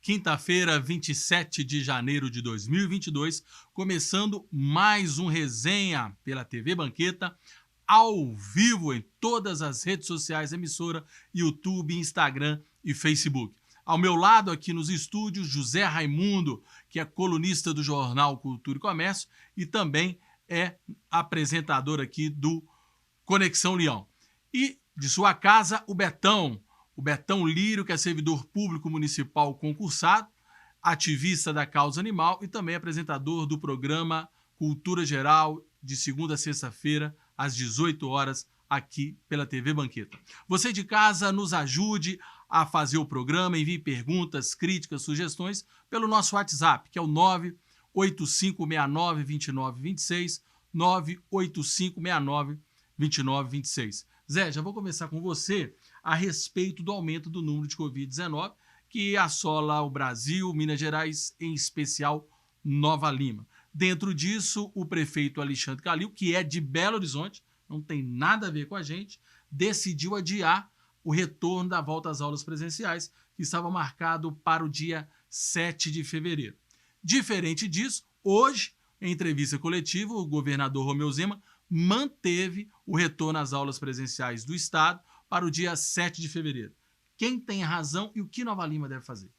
Quinta-feira, 27 de janeiro de 2022, começando mais um Resenha pela TV Banqueta, ao vivo em todas as redes sociais da emissora, YouTube, Instagram e Facebook. Ao meu lado aqui nos estúdios, José Raimundo, que é colunista do jornal Cultura e Comércio e também é apresentador aqui do Conexão Leão. E de sua casa, o Betão Lírio, que é servidor público municipal concursado, ativista da causa animal e também apresentador do programa Cultura Geral, de segunda a sexta-feira, às 18 horas, aqui pela TV Banqueta. Você de casa nos ajude a fazer o programa, envie perguntas, críticas, sugestões pelo nosso WhatsApp, que é o 985692926, 985692926. Zé, já vou começar com você a respeito do aumento do número de Covid-19 que assola o Brasil, Minas Gerais, em especial Nova Lima. Dentro disso, o prefeito Alexandre Calil, que é de Belo Horizonte, não tem nada a ver com a gente, decidiu adiar o retorno da volta às aulas presenciais, que estava marcado para o dia 7 de fevereiro. Diferente disso, hoje, em entrevista coletiva, o governador Romeu Zema manteve o retorno às aulas presenciais do Estado para o dia 7 de fevereiro. Quem tem razão e o que Nova Lima deve fazer?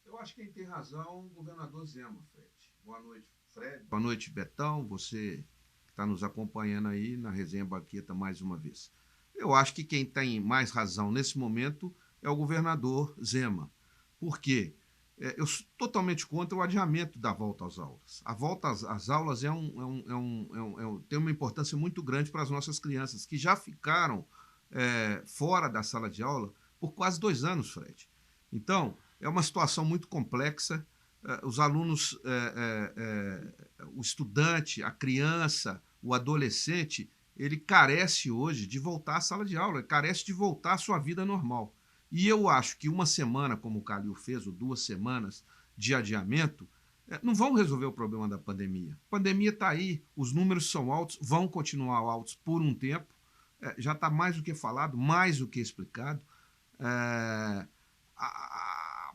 Eu acho que quem tem razão é o governador Zema, Fred. Boa noite, Fred. Boa noite, Betão, você que está nos acompanhando aí na Resenha Banqueta mais uma vez. Eu acho que quem tem mais razão nesse momento é o governador Zema. Por quê? Eu sou totalmente contra o adiamento da volta às aulas. A volta às aulas tem uma importância muito grande para as nossas crianças, que já ficaram fora da sala de aula por quase 2 anos, Fred. Então, é uma situação muito complexa. Os alunos, o estudante, a criança, o adolescente, ele carece hoje de voltar à sala de aula, ele carece de voltar à sua vida normal. E eu acho que uma semana, como o Calil fez, ou 2 semanas de adiamento, não vão resolver o problema da pandemia. A pandemia está aí, os números são altos, vão continuar altos por um tempo, já está mais do que falado, mais do que explicado. A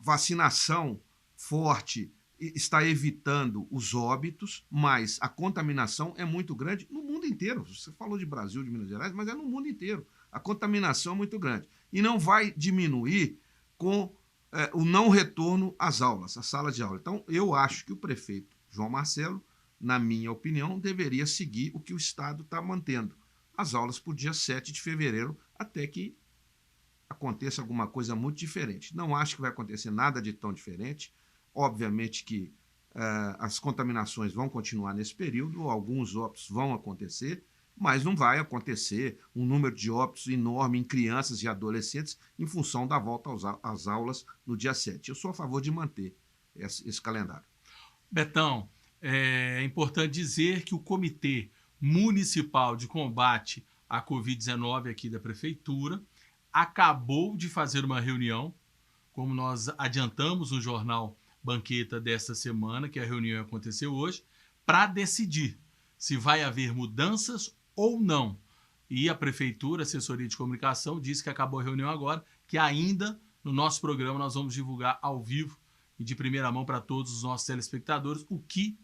vacinação forte está evitando os óbitos, mas a contaminação é muito grande no mundo inteiro. Você falou de Brasil, de Minas Gerais, mas é no mundo inteiro. A contaminação é muito grande. E não vai diminuir com o não retorno às aulas, às salas de aula. Então, eu acho que o prefeito João Marcelo, na minha opinião, deveria seguir o que o Estado está mantendo. As aulas para o dia 7 de fevereiro, até que aconteça alguma coisa muito diferente. Não acho que vai acontecer nada de tão diferente. Obviamente que as contaminações vão continuar nesse período, alguns óbitos vão acontecer, mas não vai acontecer um número de óbitos enorme em crianças e adolescentes em função da volta às aulas no dia 7. Eu sou a favor de manter esse calendário. Betão, é importante dizer que o Comitê Municipal de Combate à Covid-19 aqui da Prefeitura acabou de fazer uma reunião, como nós adiantamos no jornal Banqueta desta semana, que a reunião aconteceu hoje, para decidir se vai haver mudanças ou não. E a Prefeitura, a Assessoria de Comunicação, disse que acabou a reunião agora, que ainda no nosso programa nós vamos divulgar ao vivo e de primeira mão para todos os nossos telespectadores o que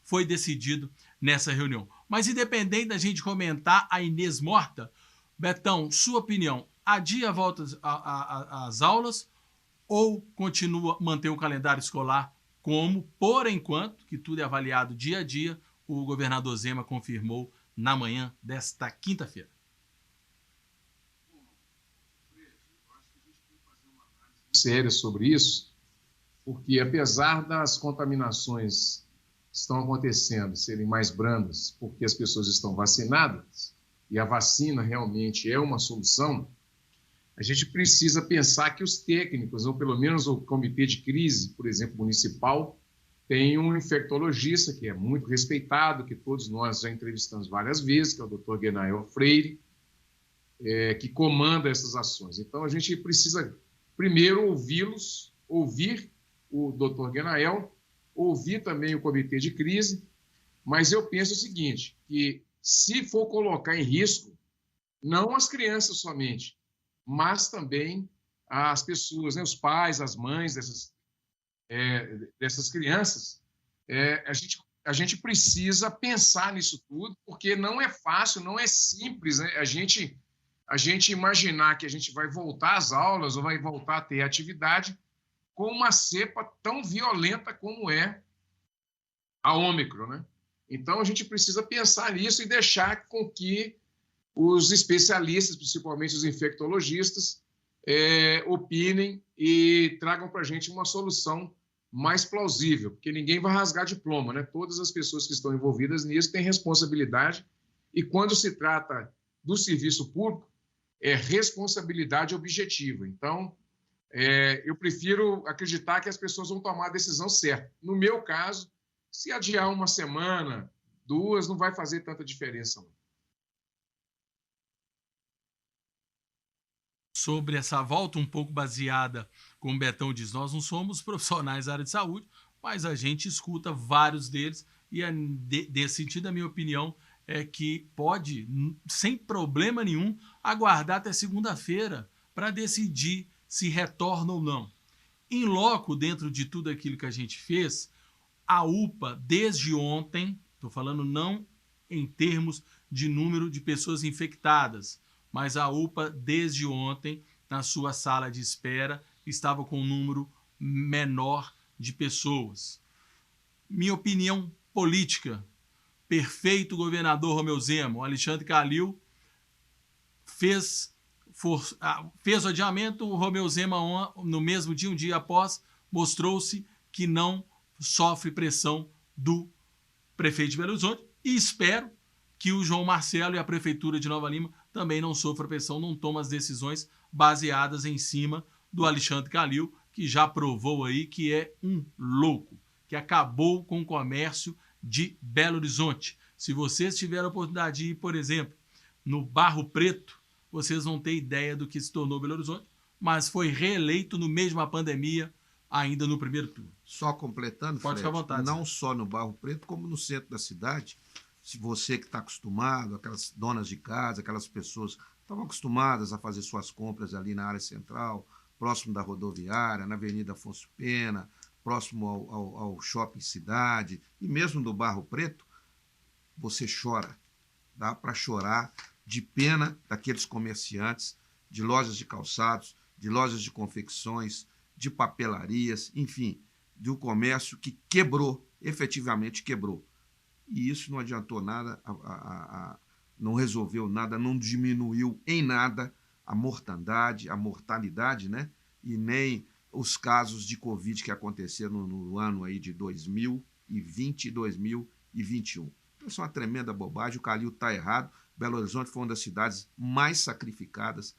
foi decidido nessa reunião. Mas independente da gente comentar a Inês morta, Betão, sua opinião, adia a volta às aulas ou continua manter o calendário escolar como, por enquanto, que tudo é avaliado dia a dia, o governador Zema confirmou na manhã desta quinta-feira? Séria sobre isso, porque apesar das contaminações que estão acontecendo serem mais brandas, porque as pessoas estão vacinadas, e a vacina realmente é uma solução, a gente precisa pensar que os técnicos, ou pelo menos o comitê de crise, por exemplo, municipal, tem um infectologista que é muito respeitado, que todos nós já entrevistamos várias vezes, que é o Dr. Genael Freire, que comanda essas ações. Então, a gente precisa, primeiro, ouvi-los, ouvir o Dr. Genael, ouvir também o comitê de crise, mas eu penso o seguinte, que se for colocar em risco, não as crianças somente, mas também as pessoas, né, os pais, as mães dessas crianças, a gente precisa pensar nisso tudo, porque não é fácil, não é simples, né? A gente imaginar que a gente vai voltar às aulas ou vai voltar a ter atividade com uma cepa tão violenta como é a Ômicron, né? Então, a gente precisa pensar nisso e deixar com que os especialistas, principalmente os infectologistas, opinem e tragam para a gente uma solução mais plausível, porque ninguém vai rasgar diploma, né? Todas as pessoas que estão envolvidas nisso têm responsabilidade e quando se trata do serviço público, é responsabilidade objetiva. Então, eu prefiro acreditar que as pessoas vão tomar a decisão certa. No meu caso, se adiar uma semana, 2, não vai fazer tanta diferença, não. Sobre essa volta um pouco baseada, como o Betão diz, nós não somos profissionais da área de saúde, mas a gente escuta vários deles e nesse sentido, a minha opinião é que pode, sem problema nenhum, aguardar até segunda-feira para decidir se retorna ou não. Em loco, dentro de tudo aquilo que a gente fez, a UPA, desde ontem, estou falando não em termos de número de pessoas infectadas, mas a UPA, desde ontem, na sua sala de espera, estava com um número menor de pessoas. Minha opinião política, perfeito governador Romeu Zema, o Alexandre Calil fez o adiamento, o Romeu Zema, no mesmo dia, um dia após, mostrou-se que não sofre pressão do prefeito de Belo Horizonte e espero que o João Marcelo e a Prefeitura de Nova Lima também não sofram pressão, não tomam as decisões baseadas em cima do Alexandre Calil, que já provou aí que é um louco, que acabou com o comércio de Belo Horizonte. Se vocês tiverem a oportunidade de ir, por exemplo, no Barro Preto, vocês vão ter ideia do que se tornou Belo Horizonte, mas foi reeleito no meio de uma pandemia, ainda no primeiro turno. Só completando, pode ficar à vontade, não só no Barro Preto, como no centro da cidade. Se você que está acostumado, aquelas donas de casa, aquelas pessoas que estavam acostumadas a fazer suas compras ali na área central, próximo da rodoviária, na Avenida Afonso Pena, próximo ao Shopping Cidade, e mesmo do Barro Preto, você chora. Dá para chorar de pena daqueles comerciantes, de lojas de calçados, de lojas de confecções, de papelarias, enfim, de um comércio que quebrou, efetivamente quebrou. E isso não adiantou nada, não resolveu nada, não diminuiu em nada a mortandade, a mortalidade, né? E nem os casos de Covid que aconteceram no ano aí de 2020 e 2021. Então, isso é uma tremenda bobagem, o Calil está errado. Belo Horizonte foi uma das cidades mais sacrificadas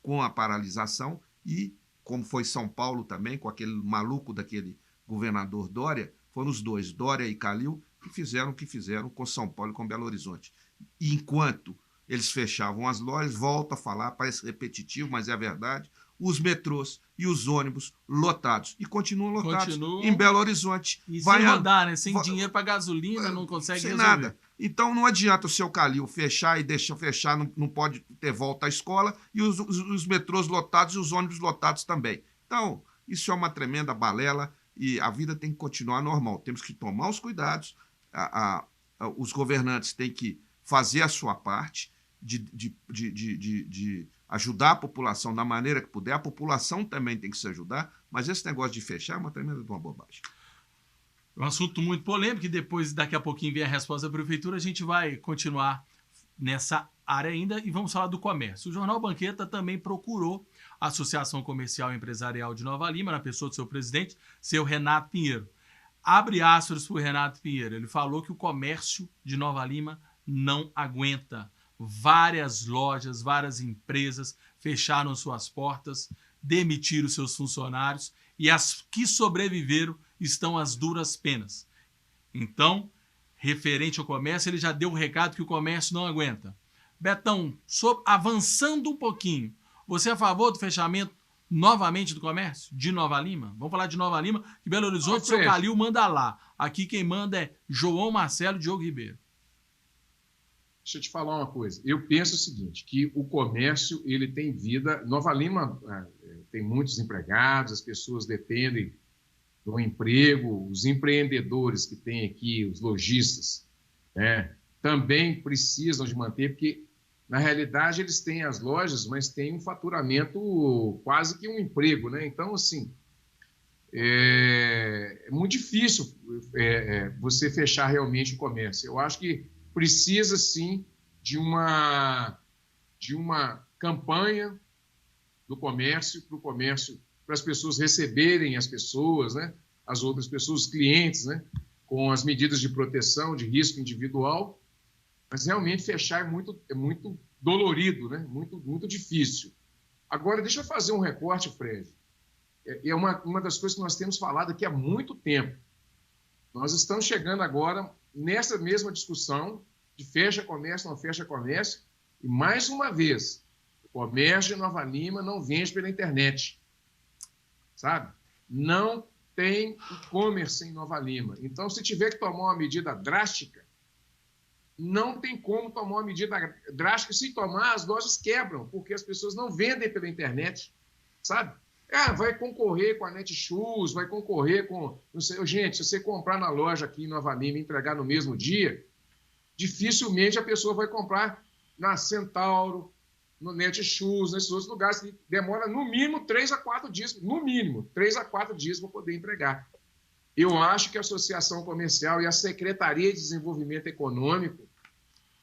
com a paralisação e, como foi São Paulo também, com aquele maluco daquele governador Dória, foram os dois, Dória e Calil, que fizeram o que fizeram com São Paulo e com Belo Horizonte. E enquanto eles fechavam as lojas, volto a falar, parece repetitivo, mas é a verdade, os metrôs e os ônibus lotados. E continuam lotados em Belo Horizonte. E sem rodar, né? Sem dinheiro para gasolina, não consegue sem resolver. Nada. Então não adianta o seu Calil fechar e deixar fechar, não pode ter volta à escola, e os metrôs lotados e os ônibus lotados também. Então, isso é uma tremenda balela e a vida tem que continuar normal. Temos que tomar os cuidados, os governantes têm que fazer a sua parte de ajudar a população da maneira que puder. A população também tem que se ajudar, mas esse negócio de fechar é uma tremenda de uma bobagem. Um assunto muito polêmico e depois, daqui a pouquinho, vem a resposta da Prefeitura. A gente vai continuar nessa área ainda e vamos falar do comércio. O Jornal Banqueta também procurou a Associação Comercial e Empresarial de Nova Lima, na pessoa do seu presidente, seu Renato Pinheiro. Abre aspas para o Renato Pinheiro. Ele falou que o comércio de Nova Lima não aguenta. Várias lojas, várias empresas fecharam suas portas, demitiram seus funcionários. e as que sobreviveram estão às duras penas. Então, referente ao comércio, ele já deu o recado que o comércio não aguenta. Betão, avançando um pouquinho, você é a favor do fechamento novamente do comércio? De Nova Lima? Vamos falar de Nova Lima, que Belo Horizonte, seu Calil manda lá. Aqui quem manda é João Marcelo Diogo Ribeiro. Deixa eu te falar uma coisa. Eu penso o seguinte, que o comércio ele tem vida. Nova Lima tem muitos empregados, as pessoas dependem do emprego, os empreendedores que tem aqui, os lojistas, né, também precisam de manter, porque, na realidade, eles têm as lojas, mas têm um faturamento quase que um emprego, né? Então, assim, é muito difícil você fechar realmente o comércio. Eu acho que precisa, sim, de uma campanha do comércio, para as pessoas receberem as pessoas, né, as outras pessoas, os clientes, né, com as medidas de proteção, de risco individual, mas realmente fechar é muito dolorido, né, muito difícil. Agora, deixa eu fazer um recorte, Fred. É uma das coisas que nós temos falado aqui há muito tempo. Nós estamos chegando agora nessa mesma discussão de fecha comércio, não fecha comércio, e mais uma vez, o comércio de Nova Lima não vende pela internet, sabe? Não tem e-commerce em Nova Lima. Então, se tiver que tomar uma medida drástica, não tem como tomar uma medida drástica. Se tomar, as lojas quebram, porque as pessoas não vendem pela internet, sabe? Vai concorrer com a Netshoes, vai concorrer com... Não sei, gente, se você comprar na loja aqui em Nova Lima e entregar no mesmo dia, dificilmente a pessoa vai comprar na Centauro, no Netshoes, nesses outros lugares que demora no mínimo 3 a 4 dias, no mínimo 3 a 4 dias para poder entregar. Eu acho que a Associação Comercial e a Secretaria de Desenvolvimento Econômico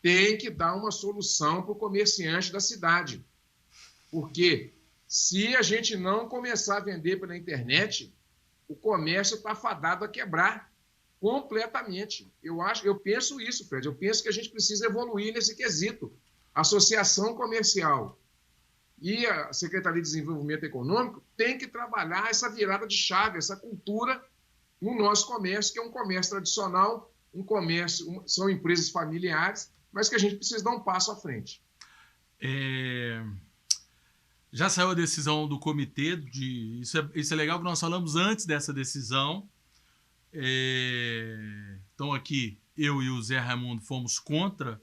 tem que dar uma solução para o comerciante da cidade. Porque se a gente não começar a vender pela internet, o comércio está fadado a quebrar completamente. Eu penso isso, Fred. Eu penso que a gente precisa evoluir nesse quesito. A Associação Comercial e a Secretaria de Desenvolvimento Econômico têm que trabalhar essa virada de chave, essa cultura no nosso comércio, que é um comércio tradicional, são empresas familiares, mas que a gente precisa dar um passo à frente. Já saiu a decisão do comitê, isso é legal que nós falamos antes dessa decisão. Então aqui, eu e o Zé Raimundo fomos contra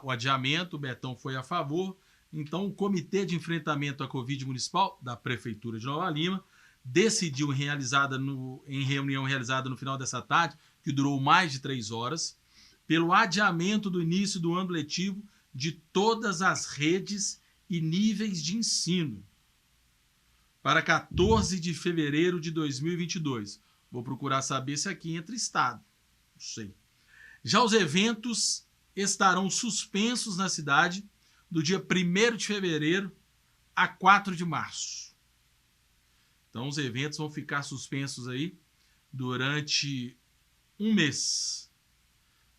o adiamento, o Betão foi a favor. Então o Comitê de Enfrentamento à Covid Municipal da Prefeitura de Nova Lima decidiu, em reunião realizada no final dessa tarde, que durou mais de 3 horas, pelo adiamento do início do ano letivo de todas as redes e níveis de ensino para 14 de fevereiro de 2022. Vou procurar saber se aqui entra estado. Não sei. Já os eventos estarão suspensos na cidade do dia 1º de fevereiro a 4 de março. Então, os eventos vão ficar suspensos aí durante um mês.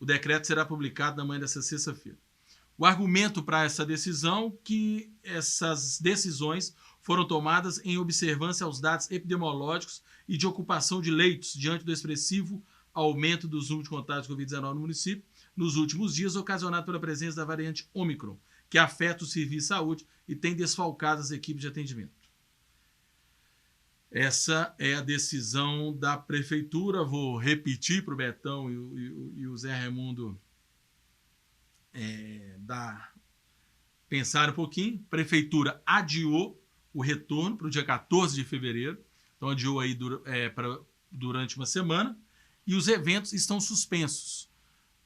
O decreto será publicado na manhã dessa sexta-feira. O argumento para essa decisão é que essas decisões foram tomadas em observância aos dados epidemiológicos e de ocupação de leitos diante do expressivo aumento dos números de contágios de Covid-19 no município nos últimos dias, ocasionado pela presença da variante Ômicron, que afeta o serviço de saúde e tem desfalcado as equipes de atendimento. Essa é a decisão da Prefeitura. Vou repetir para o Betão e o Zé Raimundo pensar um pouquinho. Prefeitura adiou o retorno para o dia 14 de fevereiro, então adiou aí durante uma semana, e os eventos estão suspensos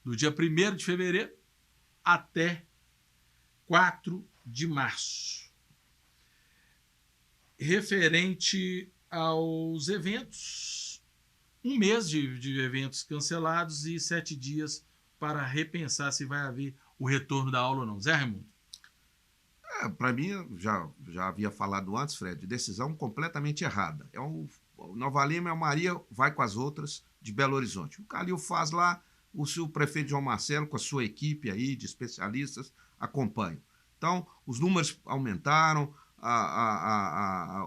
do dia 1º de fevereiro até 4 de março. Referente aos eventos, um mês de eventos cancelados e 7 dias para repensar se vai haver o retorno da aula ou não. Zé Raimundo. Para mim, já havia falado antes, Fred, decisão completamente errada. O Nova Lima é o Maria, vai com as outras de Belo Horizonte. O Calil faz lá, o prefeito João Marcelo, com a sua equipe aí de especialistas, acompanham. Então, os números aumentaram,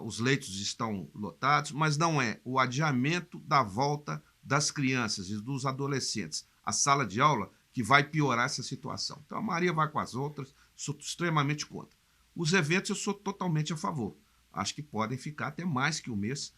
os leitos estão lotados, mas não é o adiamento da volta das crianças e dos adolescentes à sala de aula que vai piorar essa situação. Então, a Maria vai com as outras, sou extremamente contra. Os eventos eu sou totalmente a favor. Acho que podem ficar até mais que um mês.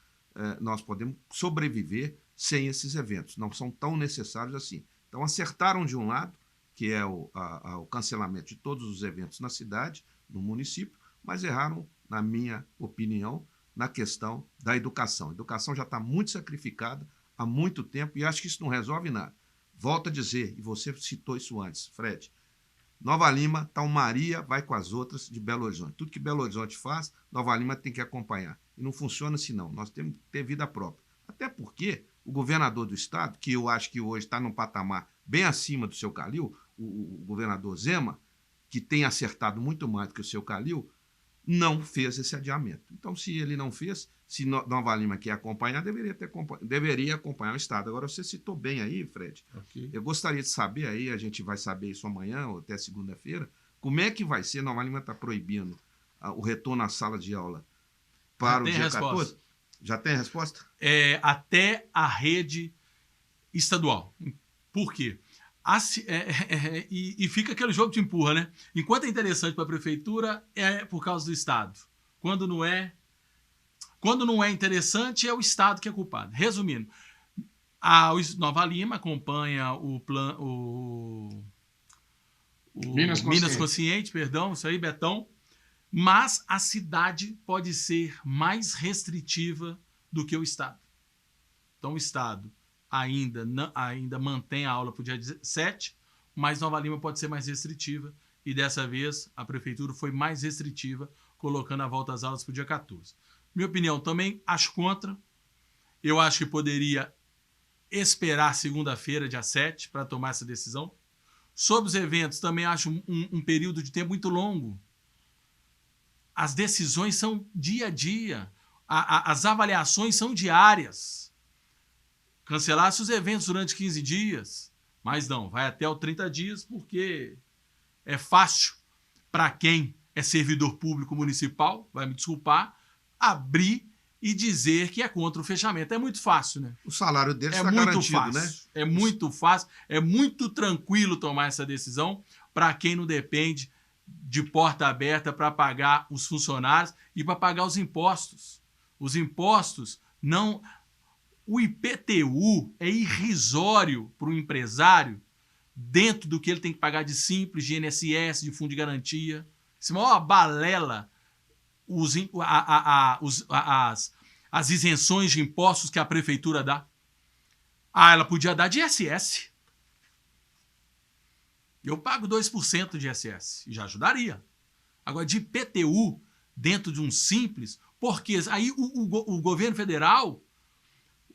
Nós podemos sobreviver sem esses eventos. Não são tão necessários assim. Então, acertaram de um lado, que é o cancelamento de todos os eventos na cidade, no município, mas erraram, na minha opinião, na questão da educação. A educação já está muito sacrificada há muito tempo e acho que isso não resolve nada. Volto a dizer, e você citou isso antes, Fred, Nova Lima, tal Maria vai com as outras de Belo Horizonte. Tudo que Belo Horizonte faz, Nova Lima tem que acompanhar. E não funciona assim, não. Nós temos que ter vida própria. Até porque o governador do estado, que eu acho que hoje está num patamar bem acima do seu Calil, o governador Zema, que tem acertado muito mais do que o seu Calil, não fez esse adiamento. Então, se ele não fez, se Nova Lima quer acompanhar, deveria acompanhar o estado. Agora, você citou bem aí, Fred, Okay. Eu gostaria de saber aí, a gente vai saber isso amanhã ou até segunda-feira, como é que vai ser. Nova Lima está proibindo o retorno à sala de aula para o dia 14? Já tem a resposta? Até a rede estadual. Por quê? E fica aquele jogo de empurra, né? Enquanto é interessante para a prefeitura, é por causa do Estado. Quando não é interessante, é o Estado que é culpado. Resumindo, a Nova Lima acompanha o Minas Consciente, perdão, isso aí, Betão, mas a cidade pode ser mais restritiva do que o Estado. Então, o Estado ainda mantém a aula para o dia 17, mas Nova Lima pode ser mais restritiva e dessa vez a prefeitura foi mais restritiva, colocando a volta às aulas para o dia 14. Minha opinião também, acho contra. Eu acho que poderia esperar segunda-feira, dia 7, para tomar essa decisão. Sobre os eventos, também acho um período de tempo muito longo. As decisões são dia a dia, as avaliações são diárias. Cancelasse os eventos durante 15 dias, mas não, vai até os 30 dias, porque é fácil para quem é servidor público municipal, vai me desculpar, abrir e dizer que é contra o fechamento. É muito fácil, né? O salário deles está garantido, fácil, né? É muito fácil, é muito tranquilo tomar essa decisão para quem não depende de porta aberta para pagar os funcionários e para pagar os impostos. Os impostos não... O IPTU é irrisório para o empresário dentro do que ele tem que pagar de Simples, de INSS, de Fundo de Garantia. Isso é uma balela, as isenções de impostos que a prefeitura dá. Ela podia dar de ISS. Eu pago 2% de ISS, já ajudaria. Agora, de IPTU, dentro de um Simples, porque aí o governo federal...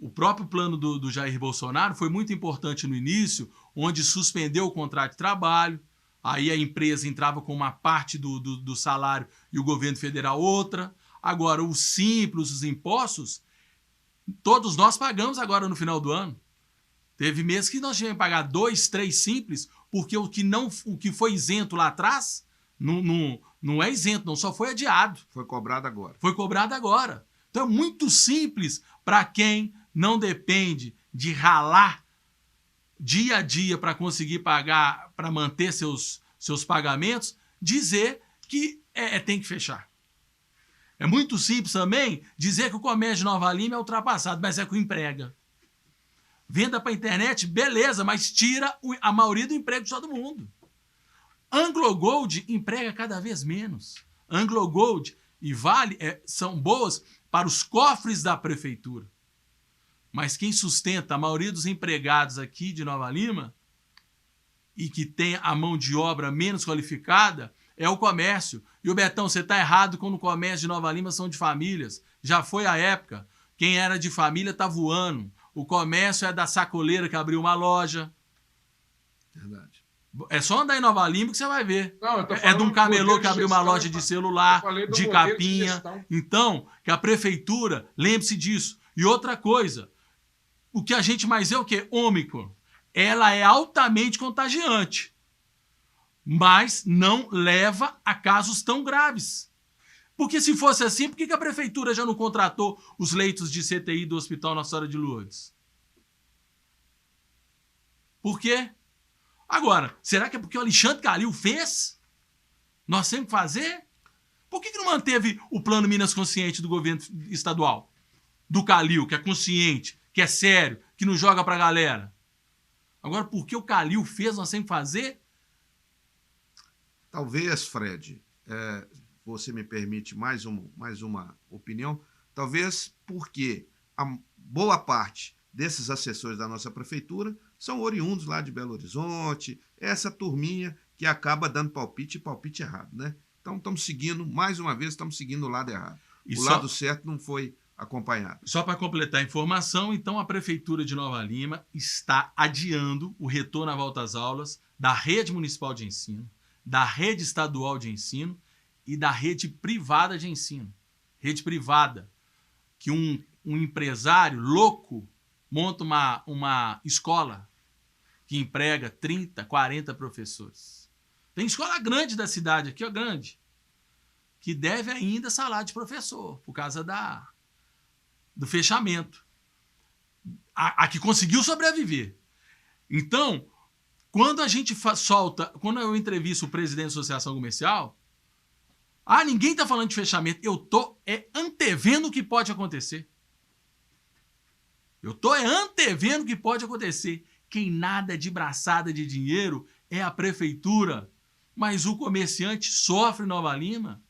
O próprio plano do Jair Bolsonaro foi muito importante no início, onde suspendeu o contrato de trabalho, aí a empresa entrava com uma parte do salário e o governo federal outra. Agora, o Simples, os impostos, todos nós pagamos agora no final do ano. Teve meses que nós tivemos que pagar 2, 3 Simples, porque o que foi isento lá atrás não é isento, não, só foi adiado. Foi cobrado agora. Foi cobrado agora. Então é muito simples para quem não depende de ralar dia a dia para conseguir pagar, para manter seus pagamentos, dizer que tem que fechar. É muito simples também dizer que o comércio de Nova Lima é ultrapassado, mas é que o emprega. Venda para a internet, beleza, mas tira a maioria do emprego de todo mundo. Anglo Gold emprega cada vez menos. Anglo Gold e Vale são boas para os cofres da prefeitura. Mas quem sustenta a maioria dos empregados aqui de Nova Lima e que tem a mão de obra menos qualificada é o comércio. E o Betão, você está errado quando o comércio de Nova Lima são de famílias. Já foi a época. Quem era de família está voando. O comércio é da sacoleira que abriu uma loja. Verdade. É só andar em Nova Lima que você vai ver. Não, é de um camelô que abriu uma loja de celular, de capinha. Então, que a prefeitura, lembre-se disso. E outra coisa, o que a gente mais vê é o quê? Ômicron. Ela é altamente contagiante, mas não leva a casos tão graves. Porque se fosse assim, por que a prefeitura já não contratou os leitos de CTI do Hospital Nossa Senhora de Lourdes? Por quê? Agora, será que é porque o Alexandre Calil fez? Nós temos que fazer? Por que não manteve o plano Minas Consciente do governo estadual? Do Calil, que é consciente, que é sério, que não joga pra galera. Agora, porque o Calil fez, nós temos que fazer? Talvez, Fred, você me permite mais uma opinião, talvez porque a boa parte desses assessores da nossa prefeitura são oriundos lá de Belo Horizonte, essa turminha que acaba dando palpite e palpite errado, né? Então estamos seguindo, mais uma vez, estamos seguindo o lado errado. O lado certo não foi acompanhado. Só para completar a informação, então a Prefeitura de Nova Lima está adiando o retorno à volta às aulas da rede municipal de ensino, da rede estadual de ensino e da rede privada de ensino. Rede privada, que um empresário louco monta uma escola que emprega 30, 40 professores. Tem escola grande da cidade aqui, ó, grande, que deve ainda salário de professor, por causa do fechamento. A que conseguiu sobreviver. Então, quando a gente quando eu entrevisto o presidente da Associação Comercial, ninguém está falando de fechamento, eu estou antevendo o que pode acontecer. Eu estou antevendo o que pode acontecer. Quem nada de braçada de dinheiro é a prefeitura. Mas o comerciante sofre em Nova Lima.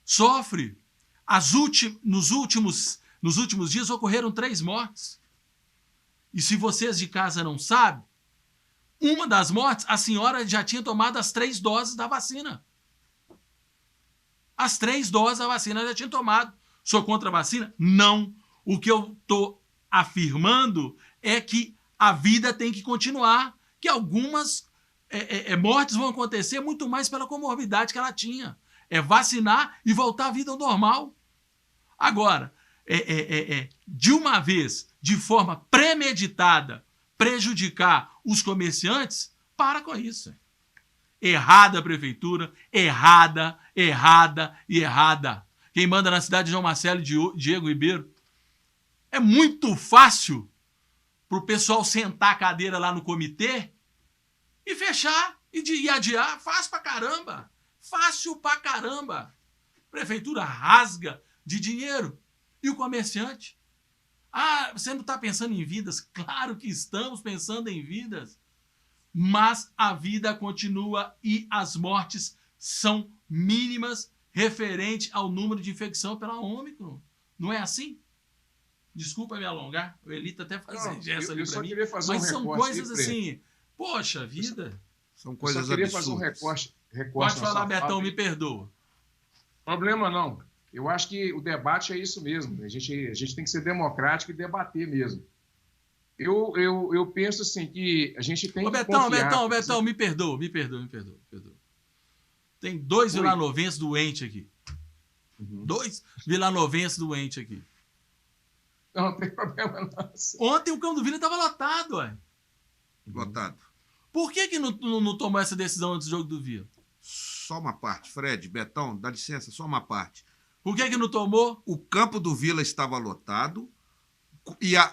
Sofre. Nos últimos dias ocorreram 3 mortes. E se vocês de casa não sabem, uma das mortes, a senhora já tinha tomado as 3 doses da vacina. As 3 doses da vacina ela já tinha tomado. Sou contra a vacina? Não. O que eu estou afirmando é que a vida tem que continuar, que algumas mortes vão acontecer muito mais pela comorbidade que ela tinha. É vacinar e voltar à vida normal. Agora, de uma vez, de forma premeditada, prejudicar os comerciantes, para com isso. Errada a prefeitura, errada, errada e errada. Quem manda na cidade é João Marcelo e Diego Ribeiro. É muito fácil para o pessoal sentar a cadeira lá no comitê e fechar e adiar. Fácil pra caramba. Fácil pra caramba. Prefeitura rasga de dinheiro. E o comerciante? Você não está pensando em vidas? Claro que estamos pensando em vidas. Mas a vida continua e as mortes são mínimas referente ao número de infecção pela Ômicron. Não é assim? Desculpa me alongar. O Elito até fazendo gesto ali para mim. Mas são coisas assim... Poxa vida. São coisas absurdas. Eu queria fazer um recorte Pode falar, Betão, me perdoa. Problema não. Eu acho que o debate é isso mesmo. A gente tem que ser democrático e debater mesmo. Eu penso assim que a gente tem que confiar... Betão, me perdoa. Tem 2 vilanovenses doentes aqui. 2 vilanovenses doentes aqui. Não tem problema não. Ontem o Campo do Vila estava lotado, ué. Lotado. Por que não tomou essa decisão antes do jogo do Vila? Só uma parte, Fred, Betão, dá licença, só uma parte. Por que não tomou? O campo do Vila estava lotado e a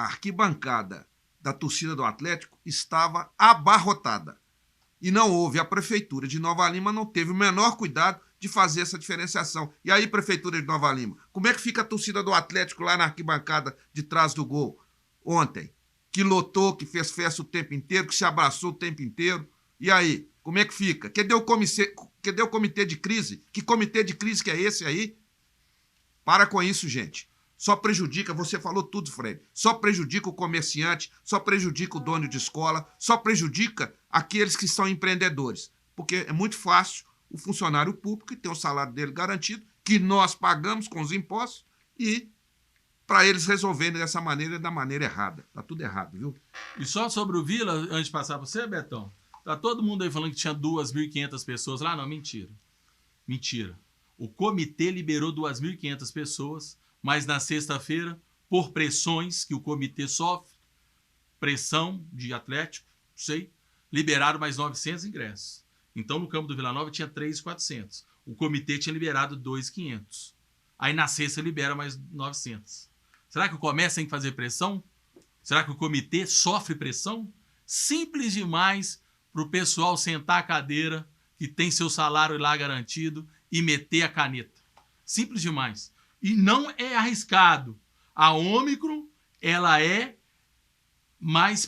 arquibancada da torcida do Atlético estava abarrotada. E não houve, a Prefeitura de Nova Lima não teve o menor cuidado de fazer essa diferenciação. E aí, Prefeitura de Nova Lima, como é que fica a torcida do Atlético lá na arquibancada de trás do gol ontem? Que lotou, que fez festa o tempo inteiro, que se abraçou o tempo inteiro. E aí, como é que fica? Cadê o comitê de crise? Que comitê de crise que é esse aí? Para com isso, gente. Só prejudica, você falou tudo, Fred, só prejudica o comerciante, só prejudica o dono de escola, só prejudica aqueles que são empreendedores. Porque é muito fácil o funcionário público, que tem o salário dele garantido, que nós pagamos com os impostos, e para eles resolverem dessa maneira, da maneira errada. Tá tudo errado, viu? E só sobre o Vila, antes de passar para você, Betão, tá todo mundo aí falando que tinha 2.500 pessoas lá? Não, mentira. Mentira. O comitê liberou 2.500 pessoas, mas na sexta-feira, por pressões que o comitê sofre, pressão de Atlético, não sei, liberaram mais 900 ingressos. Então, no campo do Vila Nova tinha 3.400. O comitê tinha liberado 2.500. Aí na sexta libera mais 900. Será que o comércio tem que fazer pressão? Será que o comitê sofre pressão? Simples demais para o pessoal sentar a cadeira, que tem seu salário lá garantido, e meter a caneta. Simples demais. E não é arriscado. A Ômicron, ela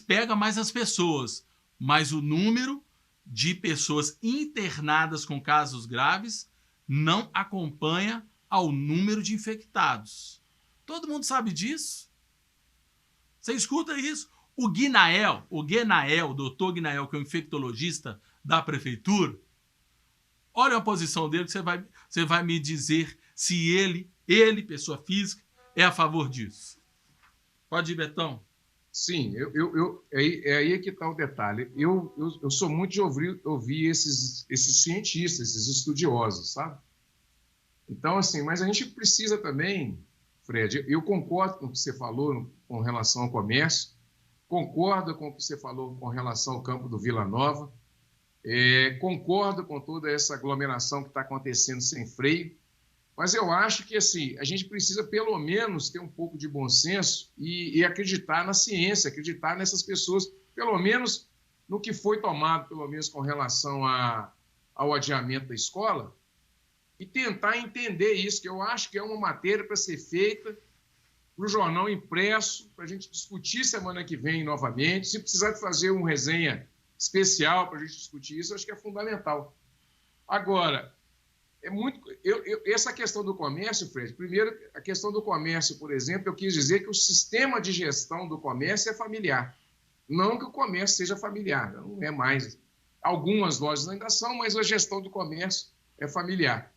pega mais as pessoas, mas o número de pessoas internadas com casos graves não acompanha ao número de infectados. Todo mundo sabe disso. Você escuta isso? O doutor Guinael, que é o infectologista da prefeitura, olha a posição dele que você vai me dizer se ele, pessoa física, é a favor disso. Pode ir, Betão. Sim, é aí que está o detalhe. Eu sou muito de ouvir esses cientistas, esses estudiosos, sabe? Então, assim, mas a gente precisa também, Fred, eu concordo com o que você falou com relação ao comércio, concordo com o que você falou com relação ao campo do Vila Nova, concordo com toda essa aglomeração que está acontecendo sem freio, mas eu acho que assim, a gente precisa pelo menos ter um pouco de bom senso e acreditar na ciência, acreditar nessas pessoas, pelo menos no que foi tomado, pelo menos com relação ao adiamento da escola, e tentar entender isso, que eu acho que é uma matéria para ser feita para o jornal impresso, para a gente discutir semana que vem novamente. Se precisar de fazer uma resenha especial para a gente discutir isso, eu acho que é fundamental. Agora, essa questão do comércio, Fred, primeiro, a questão do comércio, por exemplo, eu quis dizer que o sistema de gestão do comércio é familiar. Não que o comércio seja familiar, não é mais. Algumas lojas ainda são, mas a gestão do comércio é familiar.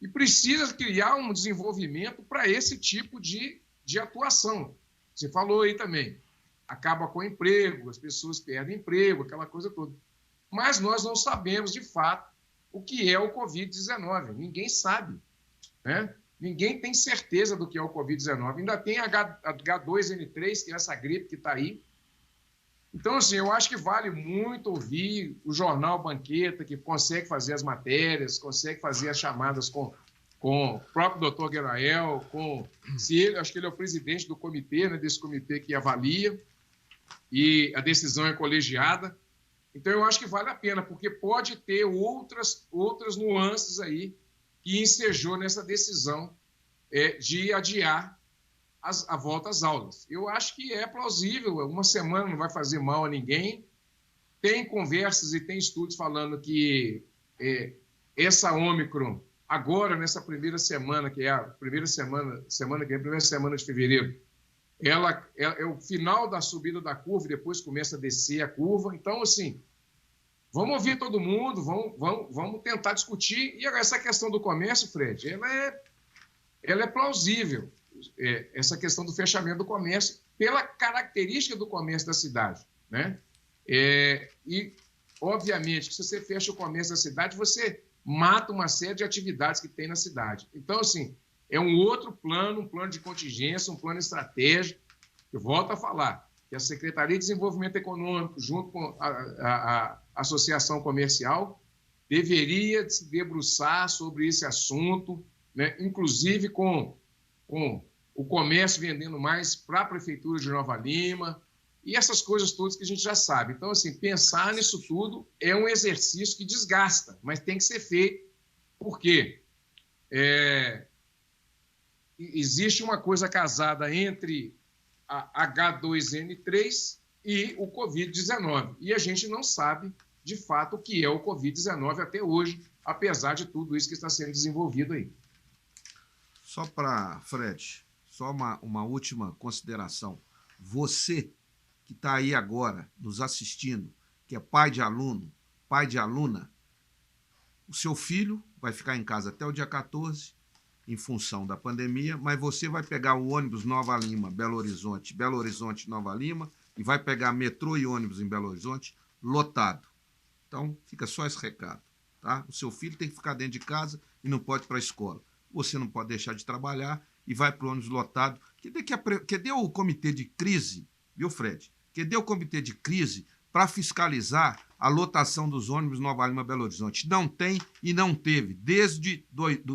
E precisa criar um desenvolvimento para esse tipo de atuação. Você falou aí também, acaba com o emprego, as pessoas perdem emprego, aquela coisa toda. Mas nós não sabemos, de fato, o que é o Covid-19. Ninguém sabe, né? Ninguém tem certeza do que é o Covid-19. Ainda tem a H2N3, que é essa gripe que está aí. Então, assim, eu acho que vale muito ouvir o jornal Banqueta, que consegue fazer as matérias, consegue fazer as chamadas com o próprio doutor Guinael, acho que ele é o presidente do comitê, né, desse comitê que avalia, e a decisão é colegiada. Então, eu acho que vale a pena, porque pode ter outras nuances aí que ensejou nessa decisão de adiar a volta às aulas. Eu acho que é plausível, uma semana não vai fazer mal a ninguém. Tem conversas e tem estudos falando que essa Ômicron, agora, nessa primeira semana, que é a primeira semana de fevereiro, ela é o final da subida da curva, e depois começa a descer a curva. Então, assim, vamos ouvir todo mundo, vamos tentar discutir. E essa questão do comércio, Fred, ela é plausível, essa questão do fechamento do comércio, pela característica do comércio da cidade, né? E, obviamente, que se você fecha o comércio da cidade, você mata uma série de atividades que tem na cidade. Então, assim, é um outro plano, um plano de contingência, um plano estratégico. Eu volto a falar que a Secretaria de Desenvolvimento Econômico, junto com a Associação Comercial, deveria se debruçar sobre esse assunto, né? Inclusive com o comércio vendendo mais para a Prefeitura de Nova Lima, e essas coisas todas que a gente já sabe. Então, assim, pensar nisso tudo é um exercício que desgasta, mas tem que ser feito, porque existe uma coisa casada entre a H2N3 e o Covid-19, e a gente não sabe, de fato, o que é o Covid-19 até hoje, apesar de tudo isso que está sendo desenvolvido aí. Só para, Fred, só uma última consideração. Você que está aí agora nos assistindo, que é pai de aluno, pai de aluna, o seu filho vai ficar em casa até o dia 14, em função da pandemia, mas você vai pegar o ônibus Nova Lima, Belo Horizonte, Nova Lima, e vai pegar metrô e ônibus em Belo Horizonte, lotado. Então, fica só esse recado, tá? O seu filho tem que ficar dentro de casa e não pode ir para a escola. Você não pode deixar de trabalhar e vai para o ônibus lotado. Cadê o comitê de crise, viu, Fred? Cadê o comitê de crise para fiscalizar a lotação dos ônibus Nova Lima Belo Horizonte. Não tem e não teve, desde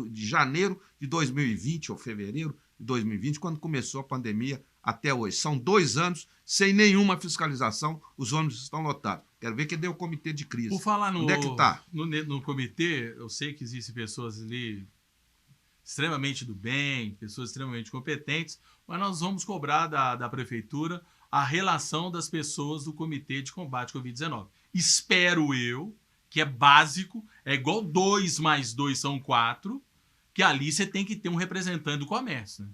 de janeiro de 2020, ou fevereiro de 2020, quando começou a pandemia, até hoje. São 2 anos sem nenhuma fiscalização, os ônibus estão lotados. Quero ver quem deu o comitê de crise. Por falar Onde é que está? No comitê, eu sei que existem pessoas ali extremamente do bem, pessoas extremamente competentes, mas nós vamos cobrar da prefeitura a relação das pessoas do Comitê de Combate à Covid-19. Espero eu, que é básico, é igual 2 mais 2 são 4, que ali você tem que ter um representante do comércio, né?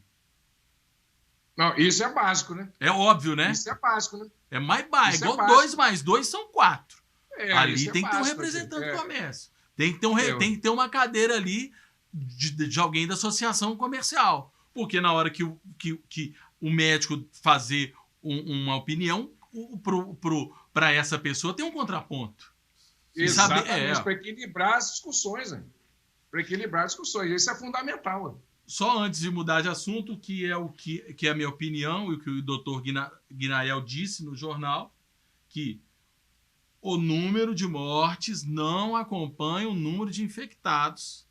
Não, isso é básico, né? É óbvio, né? Isso é básico, né? É mais básico. Isso é Igual básico. 2 mais 2 são 4. Ali Isso é tem que ter um básico, representante assim. do comércio. Tem que ter uma cadeira ali de alguém da associação comercial. Porque na hora que o médico fazer uma opinião, para essa pessoa tem um contraponto. Exatamente, para equilibrar as discussões, né? Para equilibrar as discussões. Isso é fundamental. Né? Só antes de mudar de assunto, que é a minha opinião e o que o doutor Guinael disse no jornal, que o número de mortes não acompanha o número de infectados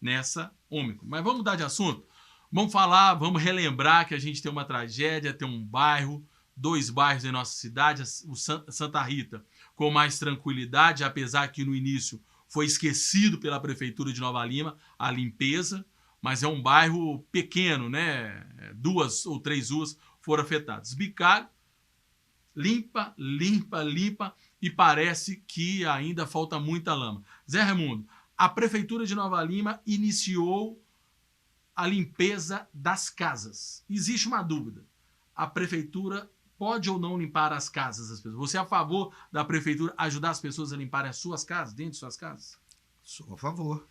nessa Ômicron. Mas vamos mudar de assunto? Vamos relembrar que a gente tem uma tragédia, tem um bairro, 2 bairros em nossa cidade, o Santa Rita, com mais tranquilidade, apesar que no início foi esquecido pela Prefeitura de Nova Lima a limpeza, mas é um bairro pequeno, né? 2 ou 3 ruas foram afetadas. Bicalho, limpa, e parece que ainda falta muita lama. Zé Raimundo, a Prefeitura de Nova Lima iniciou a limpeza das casas. Existe uma dúvida. A Prefeitura pode ou não limpar as casas das pessoas? Você é a favor da Prefeitura ajudar as pessoas a limparem as suas casas, dentro de suas casas? Sou a favor.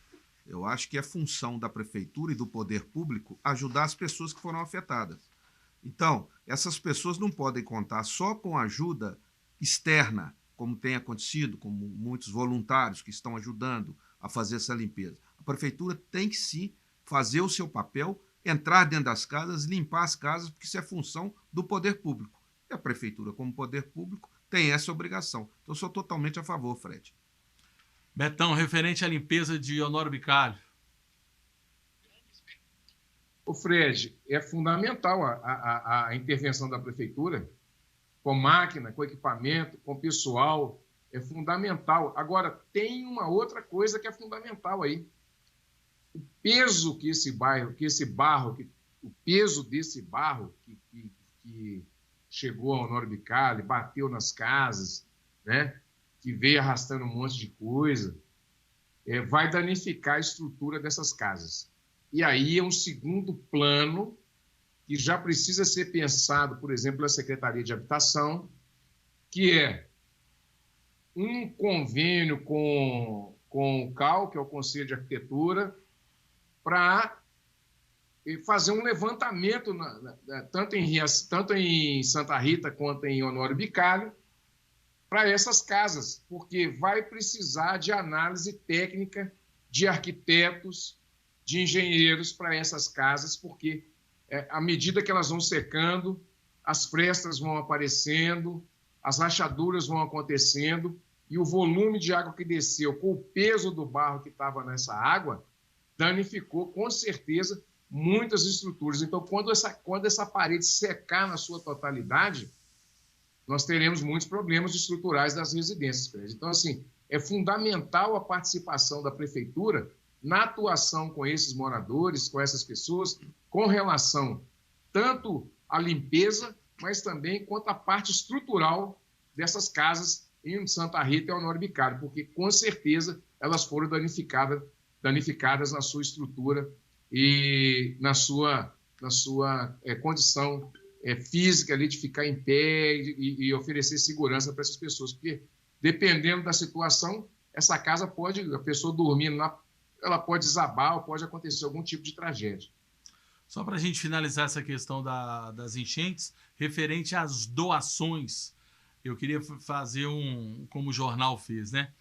Eu acho que é função da Prefeitura e do poder público ajudar as pessoas que foram afetadas. Então, essas pessoas não podem contar só com ajuda externa, como tem acontecido, como muitos voluntários que estão ajudando a fazer essa limpeza. A Prefeitura tem que sim fazer o seu papel, entrar dentro das casas, limpar as casas, porque isso é função do poder público. E a Prefeitura, como poder público, tem essa obrigação. Então, eu sou totalmente a favor, Fred. Betão, referente à limpeza de Honório Bicalho. O Fred, é fundamental a intervenção da Prefeitura, com máquina, com equipamento, com pessoal, é fundamental. Agora, tem uma outra coisa que é fundamental aí. O peso que o peso desse barro que chegou ao Honório Bicalho, bateu nas casas, né? Que veio arrastando um monte de coisa, vai danificar a estrutura dessas casas. E aí é um segundo plano que já precisa ser pensado, por exemplo, na Secretaria de Habitação, que é um convênio com o CAL, que é o Conselho de Arquitetura, para fazer um levantamento, tanto em Santa Rita quanto em Honório Bicalho, para essas casas, porque vai precisar de análise técnica de arquitetos, de engenheiros para essas casas, porque à medida que elas vão secando, as frestas vão aparecendo, as rachaduras vão acontecendo, e o volume de água que desceu com o peso do barro que estava nessa água danificou, com certeza, muitas estruturas. Então, quando essa parede secar na sua totalidade, nós teremos muitos problemas estruturais das residências. Então, assim, é fundamental a participação da Prefeitura na atuação com esses moradores, com essas pessoas, com relação tanto à limpeza, mas também quanto à parte estrutural dessas casas em Santa Rita e Honório Bicalho, porque, com certeza, elas foram danificadas na sua estrutura e na sua condição física ali de ficar em pé e oferecer segurança para essas pessoas, porque, dependendo da situação, essa casa a pessoa dormindo lá, ela pode desabar ou pode acontecer algum tipo de tragédia. Só para a gente finalizar essa questão das enchentes, referente às doações, eu queria fazer como o jornal fez, né?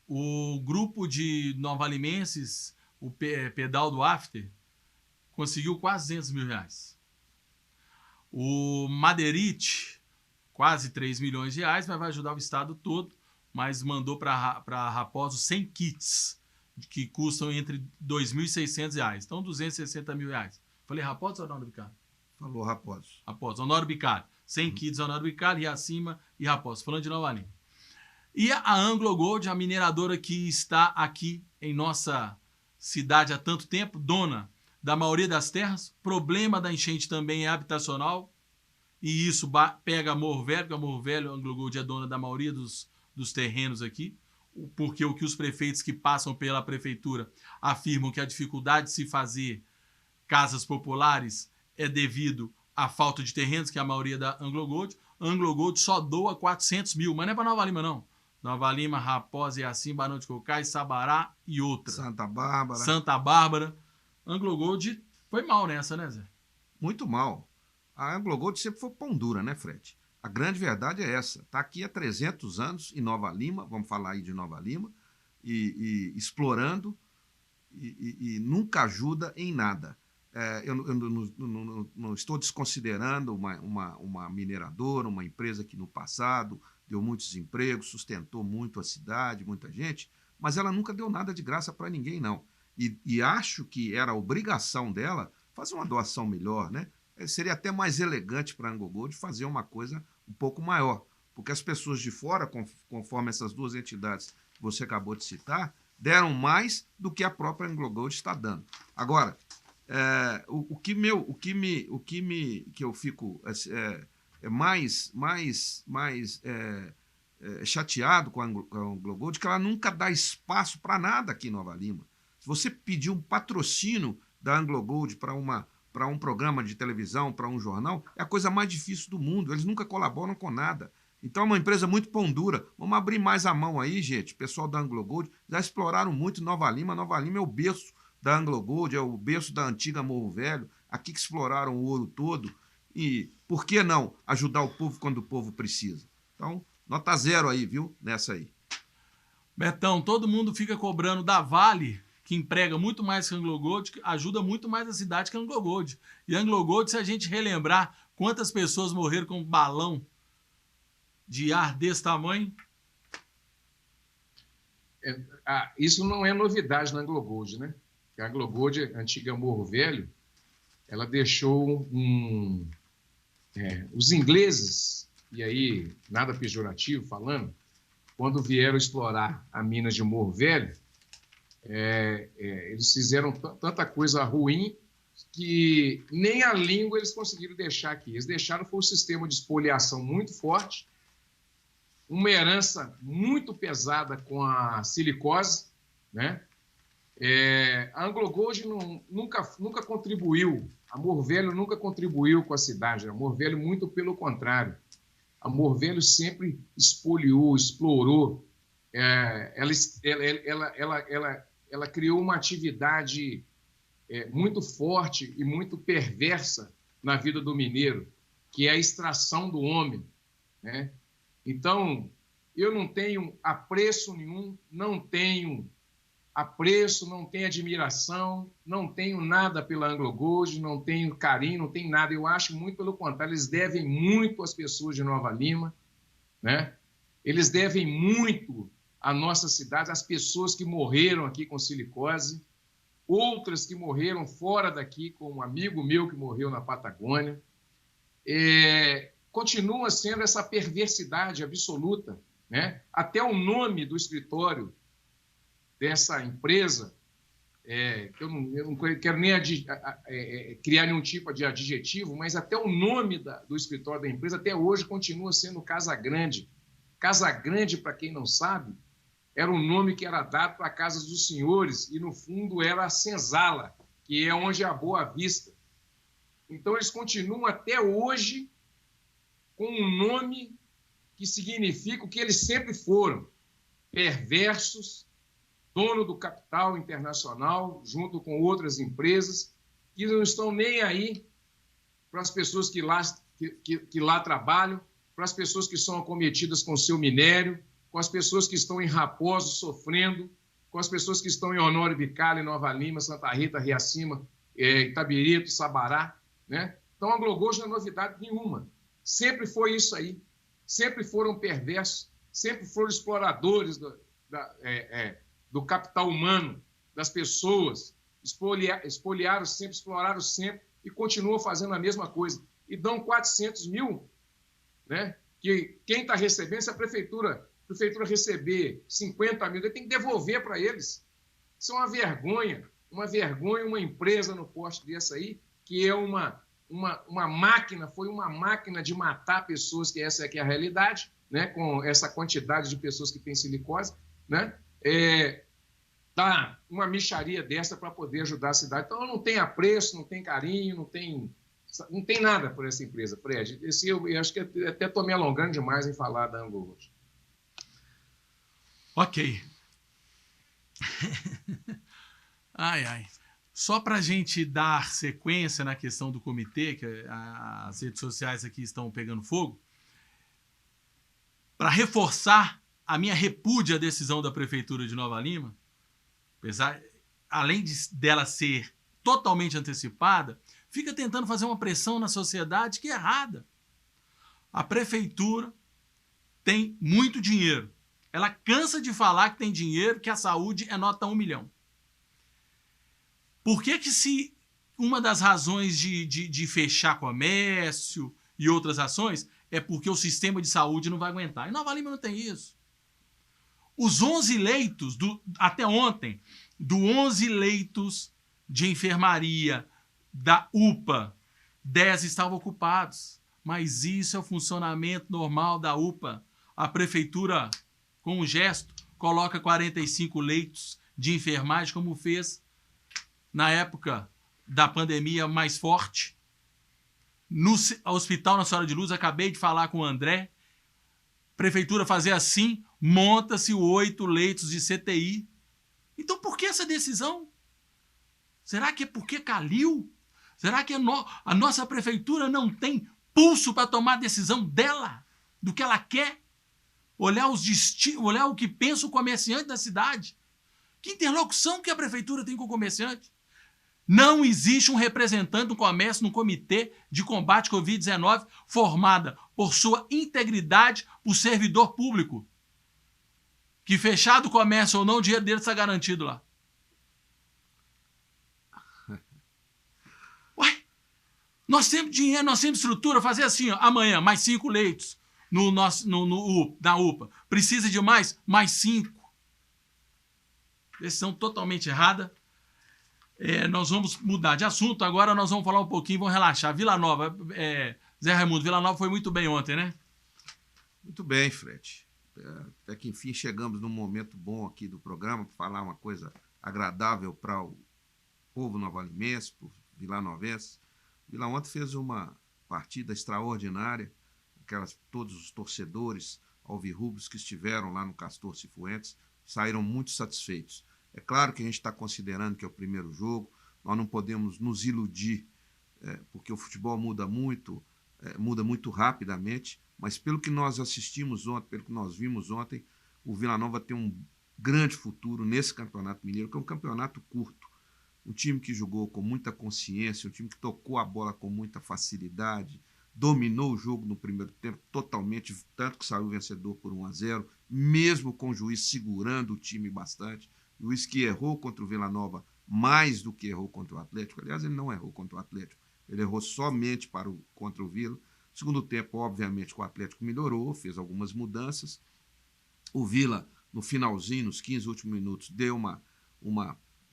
O grupo de novalimenses, o Pedal do After, conseguiu quase R$200 mil. O Madeirite quase 3 milhões de reais, mas vai ajudar o estado todo, mas mandou para Raposo 100 kits, que custam entre R$ 2.600, então 260 mil reais. Falei Raposo ou Honório Bicalho? Falou Raposo. Raposo, Honório Bicalho. 100 kits Honório Bicalho, Riacima e Raposo. Falando de Nova Lima. E a Anglo Gold, a mineradora que está aqui em nossa cidade há tanto tempo, dona da maioria das terras, problema da enchente também é habitacional, e isso pega Morro Velho, porque a Morro Velho, a Anglo Gold é dona da maioria dos terrenos aqui, porque o que os prefeitos que passam pela prefeitura afirmam que a dificuldade de se fazer casas populares é devido à falta de terrenos, que é a maioria da Anglo Gold. A Anglo Gold só doa 400 mil, mas não é para Nova Lima, não. Nova Lima, Raposa, Riacima, Barão de Cocais, Sabará e outra. Santa Bárbara. Santa Bárbara. Anglo Gold foi mal nessa, né, Zé? Muito mal. A Anglo Gold sempre foi pão dura, né, Fred? A grande verdade é essa. Está aqui há 300 anos em Nova Lima, vamos falar aí de Nova Lima, e explorando e nunca ajuda em nada. Eu não estou desconsiderando uma mineradora, uma empresa que no passado deu muitos empregos, sustentou muito a cidade, muita gente, mas ela nunca deu nada de graça para ninguém, não. E acho que era a obrigação dela fazer uma doação melhor, né? Seria até mais elegante para a Anglo Gold fazer uma coisa um pouco maior, porque as pessoas de fora, conforme essas duas entidades que você acabou de citar, deram mais do que a própria Anglo Gold está dando. Agora, o que eu fico mais chateado com a Anglo Gold é que ela nunca dá espaço para nada aqui em Nova Lima. Se você pedir um patrocínio da Anglo Gold para um programa de televisão, para um jornal, é a coisa mais difícil do mundo. Eles nunca colaboram com nada. Então é uma empresa muito pão dura. Vamos abrir mais a mão aí, gente. O pessoal da Anglo Gold já exploraram muito Nova Lima. Nova Lima é o berço da Anglo Gold, é o berço da antiga Morro Velho. Aqui que exploraram o ouro todo. E por que não ajudar o povo quando o povo precisa? Então, nota 0 aí, viu? Nessa aí. Betão, todo mundo fica cobrando da Vale, que emprega muito mais que a Anglo Gold, que ajuda muito mais a cidade que a Anglo Gold. E a Anglo Gold, se a gente relembrar quantas pessoas morreram com um balão de ar desse tamanho... Isso não é novidade na Anglo Gold, né? A Anglo Gold, a antiga Morro Velho, ela deixou os ingleses, e aí nada pejorativo falando, quando vieram explorar a mina de Morro Velho, eles fizeram tanta coisa ruim que nem a língua eles conseguiram deixar aqui. Eles deixaram foi um sistema de espoliação muito forte, uma herança muito pesada com a silicose, né? A Anglo Gold nunca contribuiu, a Morro Velho nunca contribuiu com a cidade, a Morro Velho muito pelo contrário. A Morro Velho sempre espoliou, explorou, ela criou uma atividade muito forte e muito perversa na vida do mineiro, que é a extração do homem, né? Então, eu não tenho apreço nenhum, não tenho apreço, não tenho admiração, não tenho nada pela Anglo Gold, não tenho carinho, não tenho nada. Eu acho muito pelo contrário, eles devem muito às pessoas de Nova Lima, né? Eles devem muito à nossa cidade, às pessoas que morreram aqui com silicose, outras que morreram fora daqui, como um amigo meu que morreu na Patagônia. Continua sendo essa perversidade absoluta, né? Até o nome do escritório dessa empresa, eu não quero nem criar nenhum tipo de adjetivo, mas até o nome do escritório da empresa até hoje continua sendo Casa Grande. Casa Grande, para quem não sabe, era um nome que era dado para a Casa dos Senhores e, no fundo, era a Senzala, que é onde é a Boa Vista. Então, eles continuam até hoje com um nome que significa o que eles sempre foram, perversos, dono do capital internacional, junto com outras empresas, que não estão nem aí para as pessoas que lá trabalham, para as pessoas que são acometidas com o seu minério, com as pessoas que estão em Raposo sofrendo, com as pessoas que estão em Honório Bicalho, Nova Lima, Santa Rita, Riacima, Itabirito, Sabará, né? Então, a Anglo Gold não é novidade nenhuma. Sempre foi isso aí. sempre foram perversos, sempre foram exploradores do capital humano, das pessoas, expoliaram sempre, exploraram sempre e continuam fazendo a mesma coisa. E dão 400 mil, né? Que quem está recebendo, se a prefeitura receber 50 mil, ele tem que devolver para eles. Isso é uma vergonha, uma empresa no poste dessa aí, que é uma máquina, foi uma máquina de matar pessoas, que essa é a realidade, né? Com essa quantidade de pessoas que têm silicose, né? Tá uma mixaria dessa para poder ajudar a cidade. Então, não tem apreço, não tem carinho, não tem nada por essa empresa, Fred. Eu acho que até estou me alongando demais em falar da Anglo Roxo. Ok. Ai. Só para a gente dar sequência na questão do comitê, que as redes sociais aqui estão pegando fogo, para reforçar a minha repúdia à decisão da Prefeitura de Nova Lima, além dela ser totalmente antecipada, fica tentando fazer uma pressão na sociedade que é errada. A Prefeitura tem muito dinheiro. Ela cansa de falar que tem dinheiro, que a saúde é nota 1 milhão. Por que se uma das razões de fechar comércio e outras ações é porque o sistema de saúde não vai aguentar? Em Nova Lima não tem isso. Os 11 leitos, até ontem, 11 leitos de enfermaria da UPA, 10 estavam ocupados. Mas isso é o funcionamento normal da UPA. A prefeitura, com um gesto, coloca 45 leitos de enfermagem, como fez na época da pandemia mais forte. No Hospital Nossa Senhora de Luz, acabei de falar com o André, prefeitura fazer assim, monta-se 8 leitos de CTI. Então, por que essa decisão? Será que é porque caliu? Será que a nossa prefeitura não tem pulso para tomar a decisão dela, do que ela quer? Olhar o que pensa o comerciante da cidade. Que interlocução que a prefeitura tem com o comerciante? Não existe um representante do comércio no comitê de combate à Covid-19 formada por sua integridade, por servidor público. Que fechado o comércio ou não, o dinheiro dele está garantido lá. Ué, nós temos dinheiro, nós temos estrutura, fazer assim, ó, amanhã, mais 5 leitos na UPA. Precisa de mais 5. Decisão totalmente errada. Nós vamos mudar de assunto, agora nós vamos falar um pouquinho, vamos relaxar. Vila Nova, Zé Raimundo, Vila Nova foi muito bem ontem, né? Muito bem, Fred. Até que enfim chegamos num momento bom aqui do programa para falar uma coisa agradável para o povo novalimense, para o vilanovense. Vila ontem fez uma partida extraordinária, todos os torcedores alvirrubros que estiveram lá no Castor Cifuentes saíram muito satisfeitos. É claro que a gente está considerando que é o primeiro jogo, nós não podemos nos iludir, porque o futebol muda muito rapidamente, mas pelo que nós assistimos ontem, pelo que nós vimos ontem, o Vila Nova tem um grande futuro nesse Campeonato Mineiro, que é um campeonato curto. Um time que jogou com muita consciência, um time que tocou a bola com muita facilidade, dominou o jogo no primeiro tempo totalmente, tanto que saiu vencedor por 1-0, mesmo com o juiz segurando o time bastante. O juiz que errou contra o Vila Nova mais do que errou contra o Atlético. Aliás, ele não errou contra o Atlético, ele errou somente contra o Vila. No segundo tempo, obviamente, o Atlético melhorou, fez algumas mudanças. O Vila, no finalzinho, nos 15 últimos minutos, deu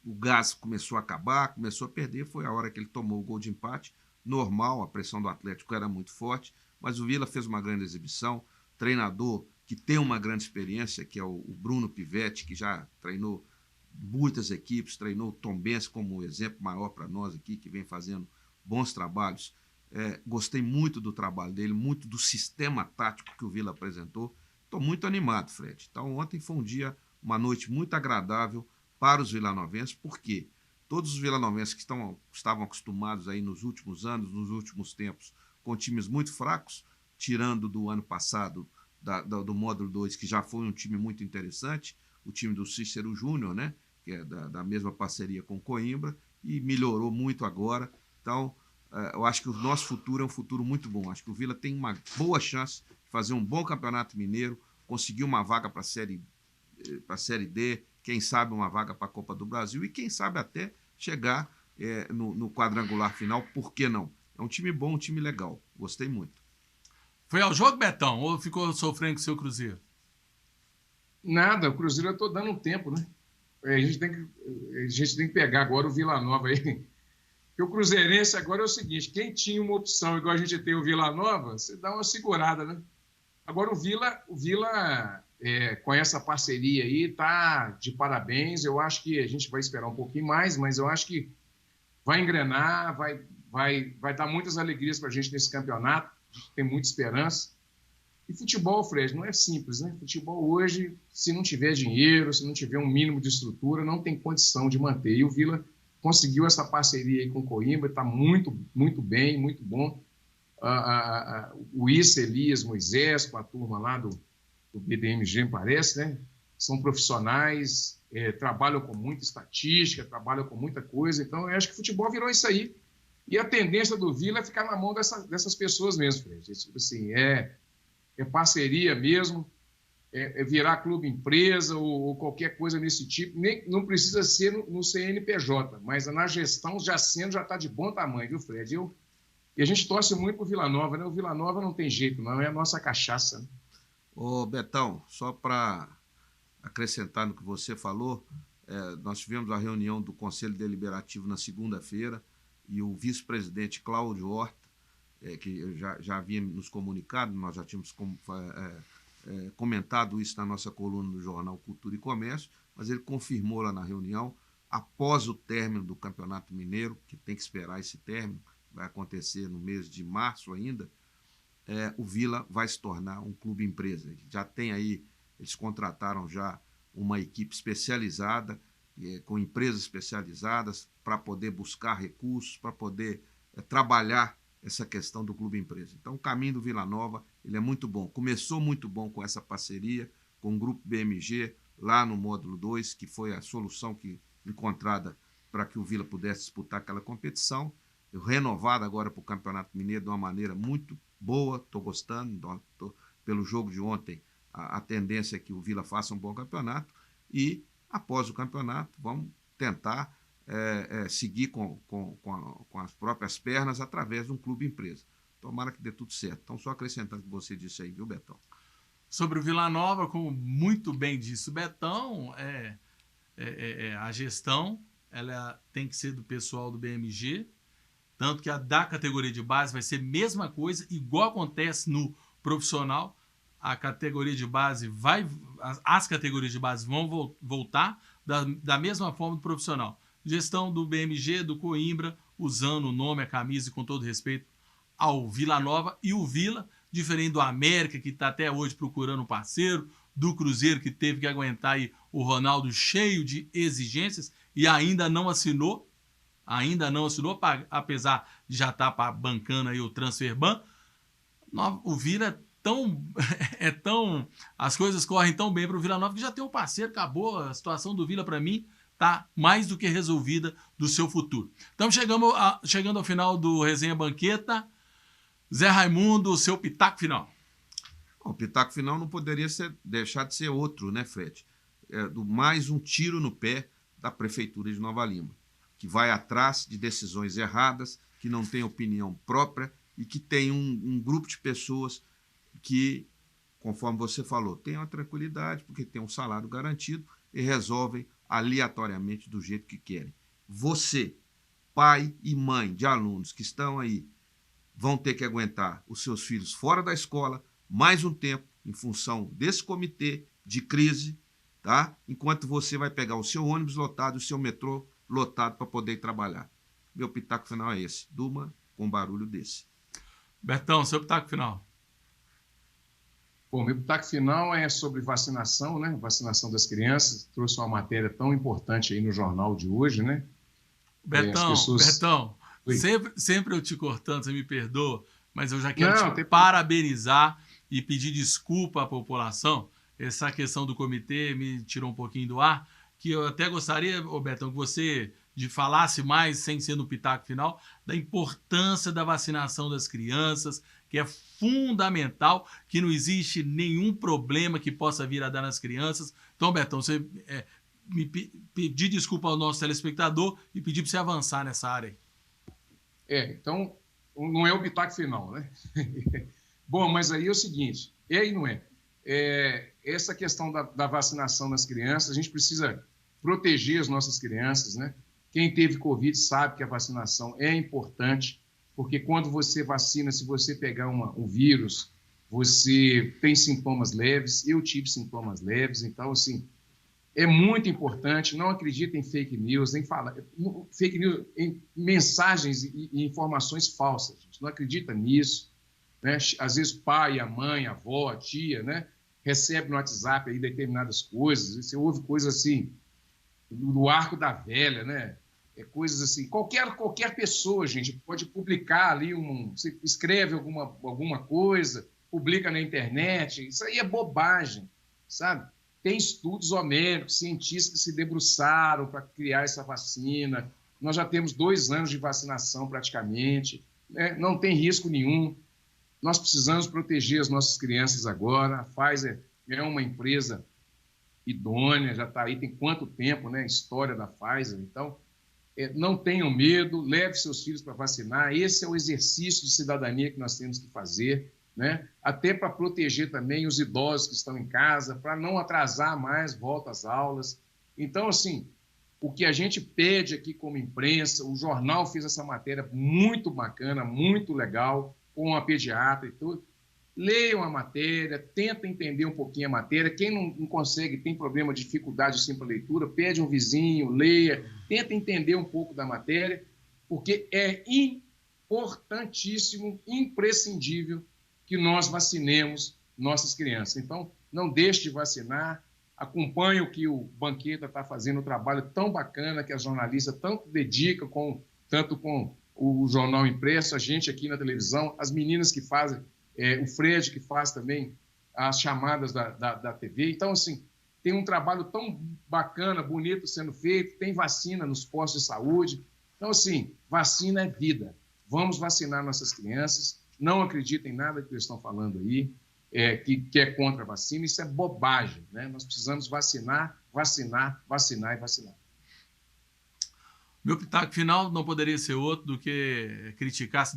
o gás começou a acabar, começou a perder, foi a hora que ele tomou o gol de empate. Normal, a pressão do Atlético era muito forte, mas o Vila fez uma grande exibição. Treinador que tem uma grande experiência, que é o Bruno Pivetti, que já treinou muitas equipes, treinou o Tombense como exemplo maior para nós aqui, que vem fazendo bons trabalhos. Gostei muito do trabalho dele, muito do sistema tático que o Vila apresentou. Estou muito animado, Fred. Então, ontem foi uma noite muito agradável para os vilanovenses, porque todos os vilanovenses que estavam acostumados aí nos últimos anos, nos últimos tempos, com times muito fracos, tirando do ano passado, do módulo 2, que já foi um time muito interessante, o time do Cícero Júnior, né, que é da mesma parceria com o Coimbra, e melhorou muito agora. Então, eu acho que o nosso futuro é um futuro muito bom. Acho que o Vila tem uma boa chance de fazer um bom campeonato mineiro, conseguir uma vaga para a Série D, quem sabe uma vaga para a Copa do Brasil e quem sabe até chegar no quadrangular final, por que não? É um time bom, um time legal. Gostei muito. Foi ao jogo, Betão, ou ficou sofrendo com o seu Cruzeiro? Nada, o Cruzeiro eu estou dando um tempo, né? A gente tem que pegar agora o Vila Nova aí. Porque o cruzeirense agora é o seguinte, quem tinha uma opção igual a gente tem o Vila Nova, você dá uma segurada, né? Agora o Vila com essa parceria aí, está de parabéns. Eu acho que a gente vai esperar um pouquinho mais, mas eu acho que vai engrenar, vai dar muitas alegrias para a gente nesse campeonato. A gente tem muita esperança. E futebol, Fred, não é simples, né? Futebol hoje, se não tiver dinheiro, se não tiver um mínimo de estrutura, não tem condição de manter. E o Vila conseguiu essa parceria aí com o Coimbra, está muito, muito bem, muito bom. O Issa, Elias, Moisés, com a turma lá do BDMG, me parece, né? São profissionais, trabalham com muita estatística, trabalham com muita coisa. Então, eu acho que o futebol virou isso aí. E a tendência do Vila é ficar na mão dessas pessoas mesmo, Fred. Tipo assim, é parceria mesmo, é virar clube empresa ou qualquer coisa nesse tipo. Não precisa ser no CNPJ, mas na gestão já está de bom tamanho, viu, Fred? E a gente torce muito pro Vila Nova, né? O Vila Nova não tem jeito, não, é a nossa cachaça, né? Ô, Betão, só para acrescentar no que você falou, nós tivemos a reunião do Conselho Deliberativo na segunda-feira e o vice-presidente Cláudio Horta, que já havia nos comunicado, nós já tínhamos comentado isso na nossa coluna do jornal Cultura e Comércio, mas ele confirmou lá na reunião, após o término do Campeonato Mineiro, que tem que esperar esse término, vai acontecer no mês de março ainda, o Vila vai se tornar um clube empresa. Já tem aí, eles contrataram já uma equipe especializada, com empresas especializadas, para poder buscar recursos, para poder trabalhar essa questão do clube empresa. Então, o caminho do Vila Nova ele é muito bom. Começou muito bom com essa parceria com o Grupo BMG, lá no módulo 2, que foi a solução encontrada para que o Vila pudesse disputar aquela competição, renovada agora para o Campeonato Mineiro de uma maneira muito boa, estou gostando, pelo jogo de ontem, a tendência é que o Vila faça um bom campeonato e, após o campeonato, vamos tentar seguir com as próprias pernas através de um clube empresa. Tomara que dê tudo certo. Então, só acrescentando o que você disse aí, viu, Betão? Sobre o Vila Nova, como muito bem disse o Betão, a gestão ela tem que ser do pessoal do BMG, tanto que a da categoria de base vai ser a mesma coisa, igual acontece no profissional. A categoria de base as categorias de base vão voltar da mesma forma do profissional. Gestão do BMG, do Coimbra, usando o nome, a camisa e com todo respeito ao Vila Nova. E o Vila, diferente do América, que está até hoje procurando um parceiro, do Cruzeiro, que teve que aguentar aí o Ronaldo cheio de exigências e ainda não assinou, apesar de já estar bancando aí o transfer ban. O Vila as coisas correm tão bem para o Vila Nova que já tem um parceiro, acabou. A situação do Vila, para mim, está mais do que resolvida do seu futuro. Então, chegando ao final do Resenha Banqueta, Zé Raimundo, o seu pitaco final. O pitaco final não poderia deixar de ser outro, né, Fred? Mais um tiro no pé da Prefeitura de Nova Lima, que vai atrás de decisões erradas, que não tem opinião própria e que tem um grupo de pessoas que, conforme você falou, tem uma tranquilidade, porque tem um salário garantido e resolvem aleatoriamente do jeito que querem. Você, pai e mãe de alunos que estão aí, vão ter que aguentar os seus filhos fora da escola mais um tempo em função desse comitê de crise, tá? Enquanto você vai pegar o seu ônibus lotado, o seu metrô lotado para poder ir trabalhar. Meu pitaco final é esse. Durma com um barulho desse. Betão, seu pitaco final. Bom, meu pitaco final é sobre vacinação, né? Vacinação das crianças. Trouxe uma matéria tão importante aí no jornal de hoje, né? Betão, sempre eu te cortando, você me perdoa, mas eu já quero te parabenizar e pedir desculpa à população. Essa questão do comitê me tirou um pouquinho do ar, que eu até gostaria, Betão, que você de falasse mais, sem ser no pitaco final, da importância da vacinação das crianças, que é fundamental, que não existe nenhum problema que possa vir a dar nas crianças. Então, Betão, você me pedir desculpa ao nosso telespectador e pedir para você avançar nessa área aí. Então, não é o pitaco final, né? Bom, mas aí é o seguinte, e não é. Essa questão da vacinação das crianças, a gente precisa proteger as nossas crianças, né? Quem teve Covid sabe que a vacinação é importante, porque quando você vacina, se você pegar um vírus, você tem sintomas leves, eu tive sintomas leves, então, assim, é muito importante, não acredita em fake news, nem fala, fake news, em mensagens e informações falsas, gente, não acredita nisso, né? Às vezes o pai, a mãe, a avó, a tia, né, recebe no WhatsApp aí determinadas coisas, você ouve coisas assim, do arco da velha, né? Coisas assim, qualquer pessoa, gente, pode publicar ali, você escreve alguma coisa, publica na internet, isso aí é bobagem, sabe? Tem estudos homéricos, cientistas que se debruçaram para criar essa vacina, nós já temos 2 anos de vacinação praticamente, né? Não tem risco nenhum, nós precisamos proteger as nossas crianças agora, a Pfizer é uma empresa idônea, já está aí, tem quanto tempo, né? A história da Pfizer, então... não tenham medo, leve seus filhos para vacinar, esse é o exercício de cidadania que nós temos que fazer, né? Até para proteger também os idosos que estão em casa, para não atrasar mais volta às aulas. Então, assim, o que a gente pede aqui como imprensa, o jornal fez essa matéria muito bacana, muito legal, com a pediatra e tudo, leiam a matéria, tentem entender um pouquinho a matéria. Quem não consegue, tem problema de dificuldade assim para leitura, pede um vizinho, leia, tenta entender um pouco da matéria, porque é importantíssimo, imprescindível que nós vacinemos nossas crianças. Então, não deixe de vacinar, acompanhe o que o Banqueta está fazendo, um trabalho tão bacana que a jornalista tanto dedica, tanto com o jornal impresso, a gente aqui na televisão, as meninas que fazem, o Fred, que faz também as chamadas da TV. Então, assim, tem um trabalho tão bacana, bonito sendo feito, tem vacina nos postos de saúde. Então, assim, vacina é vida. Vamos vacinar nossas crianças. Não acreditem em nada que eles estão falando aí, que é contra a vacina. Isso é bobagem, né? Nós precisamos vacinar, vacinar, vacinar e vacinar. Meu pitaco final não poderia ser outro do que criticar essa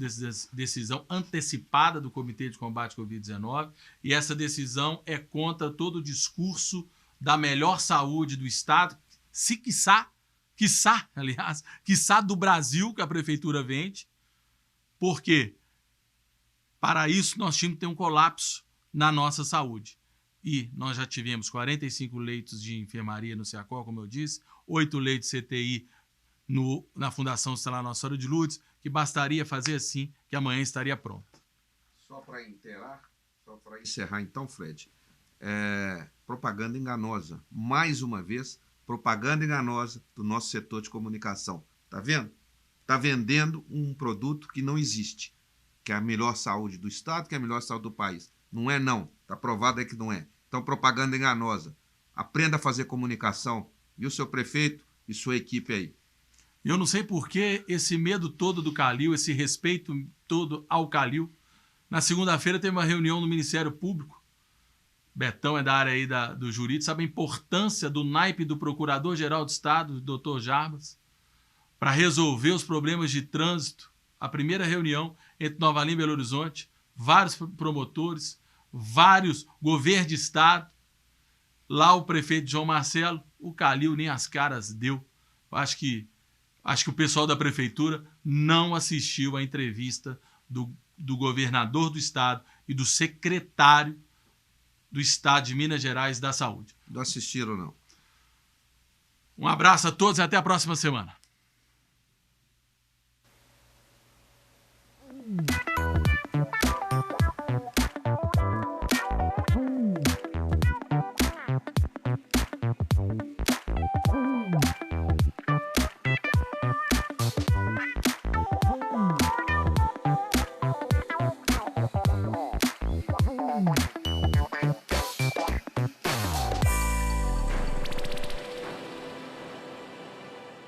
decisão antecipada do Comitê de Combate à Covid-19, e essa decisão é contra todo o discurso da melhor saúde do Estado, se quiçá do Brasil, que a Prefeitura vende, porque para isso nós tínhamos que ter um colapso na nossa saúde. E nós já tivemos 45 leitos de enfermaria no CEACOL, como eu disse, 8 leitos de CTI na Fundação Estelar Nossa Senhora de Lourdes, que bastaria fazer assim, que amanhã estaria pronto. Só para encerrar então, Fred, propaganda enganosa. Mais uma vez, propaganda enganosa do nosso setor de comunicação. Tá vendo? Tá vendendo um produto que não existe, que é a melhor saúde do Estado, que é a melhor saúde do país. Não é não, tá provado aí que não é. Então, propaganda enganosa. Aprenda a fazer comunicação, e o seu prefeito e sua equipe aí. Eu não sei por que esse medo todo do Calil, esse respeito todo ao Calil. Na segunda-feira teve uma reunião no Ministério Público. Betão é da área aí do jurídico, sabe a importância do naipe do Procurador-Geral do Estado, do Dr. Jarbas, para resolver os problemas de trânsito. A primeira reunião entre Nova Lima e Belo Horizonte, vários promotores, vários governos de Estado. Lá o prefeito João Marcelo, o Calil nem as caras deu. Acho que o pessoal da prefeitura não assistiu à entrevista do governador do estado e do secretário do estado de Minas Gerais da Saúde. Não assistiram, não. Um abraço a todos e até a próxima semana.